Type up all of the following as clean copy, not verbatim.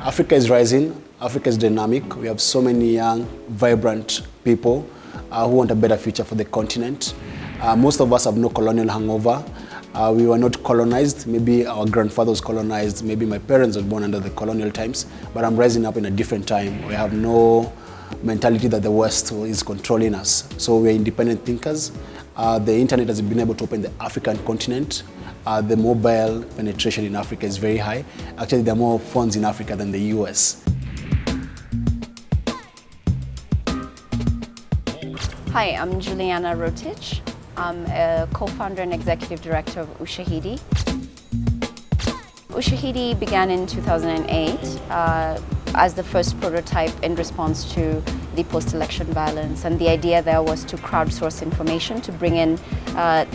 Africa is rising, Africa is dynamic. We have so many young, vibrant people who want a better future for the continent. Most of us have no colonial hangover. We were not colonized. Maybe our grandfathers colonized, maybe my parents were born under the colonial times, but I'm rising up in a different time. We have no mentality that the West is controlling us. So we're independent thinkers. The internet has been able to open the African continent. The mobile penetration in Africa is very high. Actually, there are more phones in Africa than the US. Hi, I'm Juliana Rotich. I'm a co-founder and executive director of Ushahidi. Ushahidi began in 2008 as the first prototype in response to the post-election violence. And the idea there was to crowdsource information, to bring in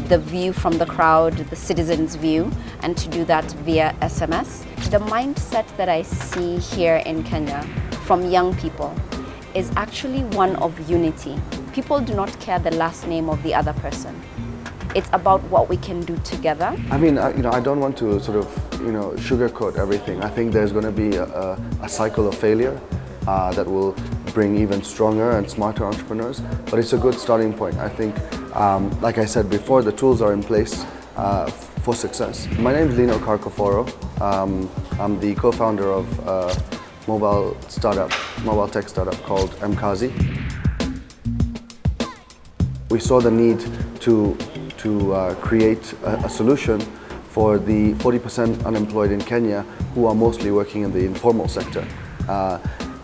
the view from the crowd, the citizens' view, and to do that via SMS. The mindset that I see here in Kenya from young people is actually one of unity. People do not care the last name of the other person. It's about what we can do together. I mean, I don't want to sort of, sugarcoat everything. I think there's going to be a cycle of failure that will bring even stronger and smarter entrepreneurs. But it's a good starting point. I think, like I said before, the tools are in place for success. My name is Lino Carcoforo. I'm the co-founder of a mobile tech startup called Mkazi. We saw the need to create a solution for the 40% unemployed in Kenya who are mostly working in the informal sector.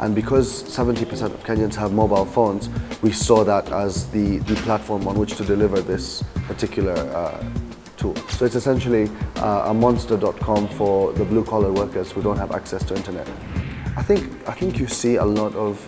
And because 70% of Kenyans have mobile phones, we saw that as the platform on which to deliver this particular tool. So it's essentially a monster.com for the blue-collar workers who don't have access to internet. I think you see a lot of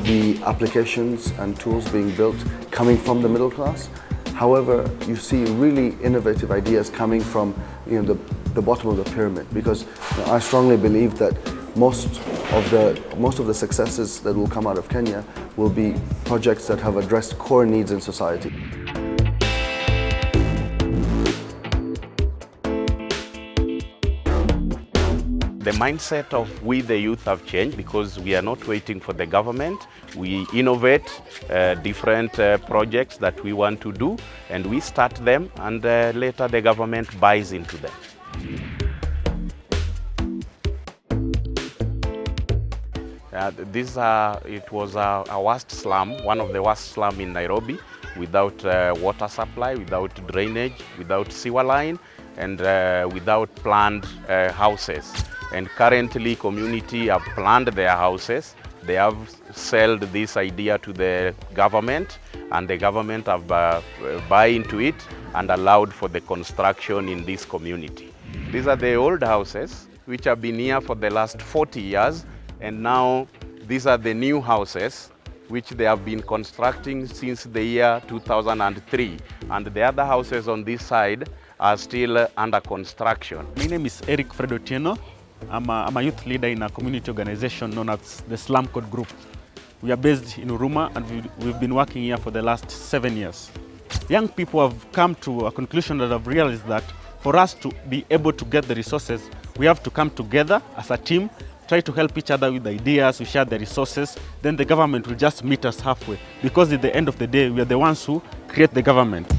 the applications and tools being built coming from the middle class. However, you see really innovative ideas coming from the bottom of the pyramid, because I strongly believe that most of the successes that will come out of Kenya will be projects that have addressed core needs in society. The mindset of we the youth have changed because we are not waiting for the government. We innovate different projects that we want to do, and we start them, and later the government buys into them. It was a worst slum, one of the worst slums in Nairobi, without water supply, without drainage, without sewer line, and without planned houses. And currently, community have planned their houses. They have sold this idea to the government, and the government have buy into it and allowed for the construction in this community. These are the old houses which have been here for the last 40 years, and now these are the new houses which they have been constructing since the year 2003. And the other houses on this side are still under construction. My name is Eric Fredotieno. I'm a youth leader in a community organization known as the Slum Code Group. We are based in Huruma, and we've been working here for the last 7 years. Young people have come to a conclusion that have realized that for us to be able to get the resources, we have to come together as a team, try to help each other with ideas, we share the resources, then the government will just meet us halfway. Because at the end of the day, we are the ones who create the government.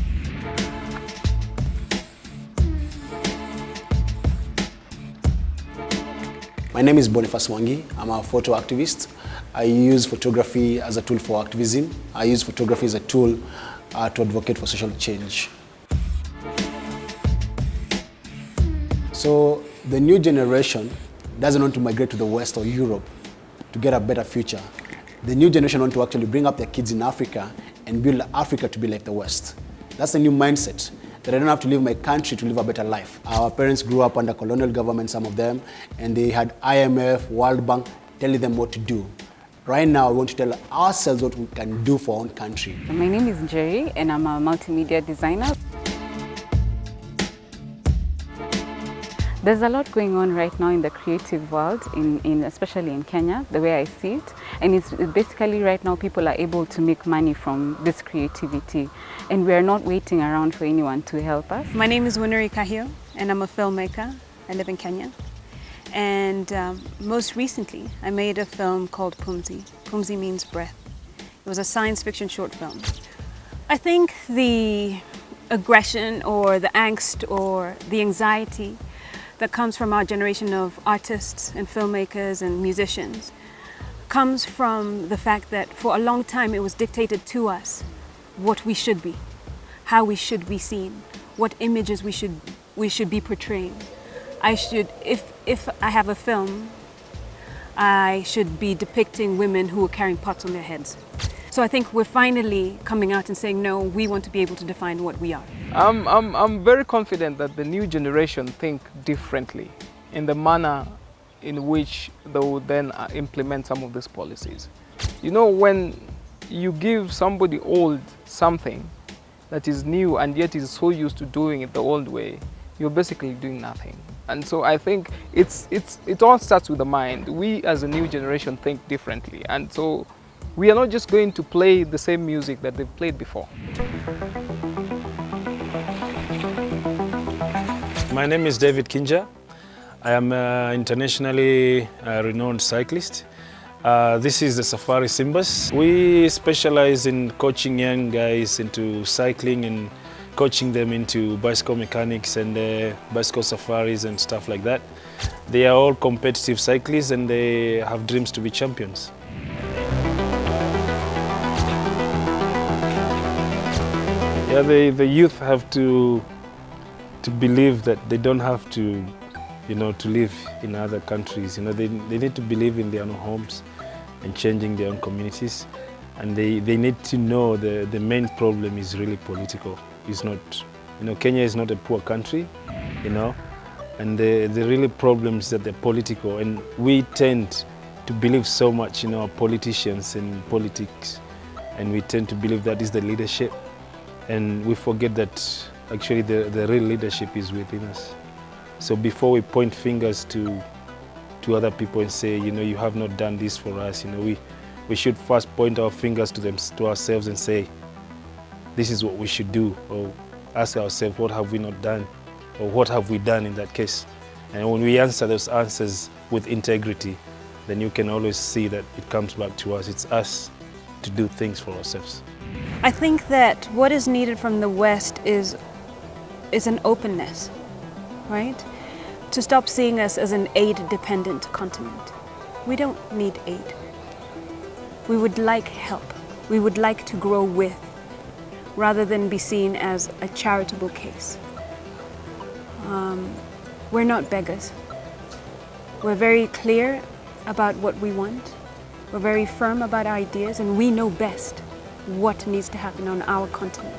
My name is Boniface Mwangi. I'm a photo activist. I use photography as a tool for activism. I use photography as a tool to advocate for social change. So the new generation doesn't want to migrate to the West or Europe to get a better future. The new generation want to actually bring up their kids in Africa and build Africa to be like the West. That's a new mindset, that I don't have to leave my country to live a better life. Our parents grew up under colonial government, some of them, and they had IMF, World Bank telling them what to do. Right now, we want to tell ourselves what we can do for our own country. My name is Jerry, and I'm a multimedia designer. There's a lot going on right now in the creative world, especially in Kenya, the way I see it. And it's basically right now people are able to make money from this creativity. And we're not waiting around for anyone to help us. My name is Winnery Kahio, and I'm a filmmaker. I live in Kenya. And most recently, I made a film called Pumzi. Pumzi means breath. It was a science fiction short film. I think the aggression or the angst or the anxiety that comes from our generation of artists and filmmakers and musicians comes from the fact that for a long time it was dictated to us what we should be, how we should be seen, what images we should be portraying. If I have a film, I should be depicting women who are carrying pots on their heads. So I think we're finally coming out and saying, no, we want to be able to define what we are. I'm very confident that the new generation think differently in the manner in which they will then implement some of these policies. You know, when you give somebody old something that is new and yet is so used to doing it the old way, you're basically doing nothing. And so I think it all starts with the mind. We as a new generation think differently. And so we are not just going to play the same music that they've played before. My name is David Kinja. I am an internationally renowned cyclist. This is the Safari Simbas. We specialize in coaching young guys into cycling and coaching them into bicycle mechanics and bicycle safaris and stuff like that. They are all competitive cyclists and they have dreams to be champions. Yeah, the youth have to believe that they don't have to, to live in other countries. They need to believe in their own homes and changing their own communities. And they need to know the main problem is really political. It's not, Kenya is not a poor country, and the really problems that they're political. And we tend to believe so much in our politicians and politics, and we tend to believe that is the leadership. And we forget that actually the real leadership is within us. So before we point fingers to other people and say, you have not done this for us, we should first point our fingers to ourselves and say, this is what we should do, or ask ourselves, what have we not done, or what have we done in that case? And when we answer those answers with integrity, then you can always see that it comes back to us. It's us to do things for ourselves. I think that what is needed from the West is an openness, right? To stop seeing us as an aid-dependent continent. We don't need aid. We would like help. We would like to grow with, rather than be seen as a charitable case. We're not beggars. We're very clear about what we want. We're very firm about our ideas, and we know best what needs to happen on our continent.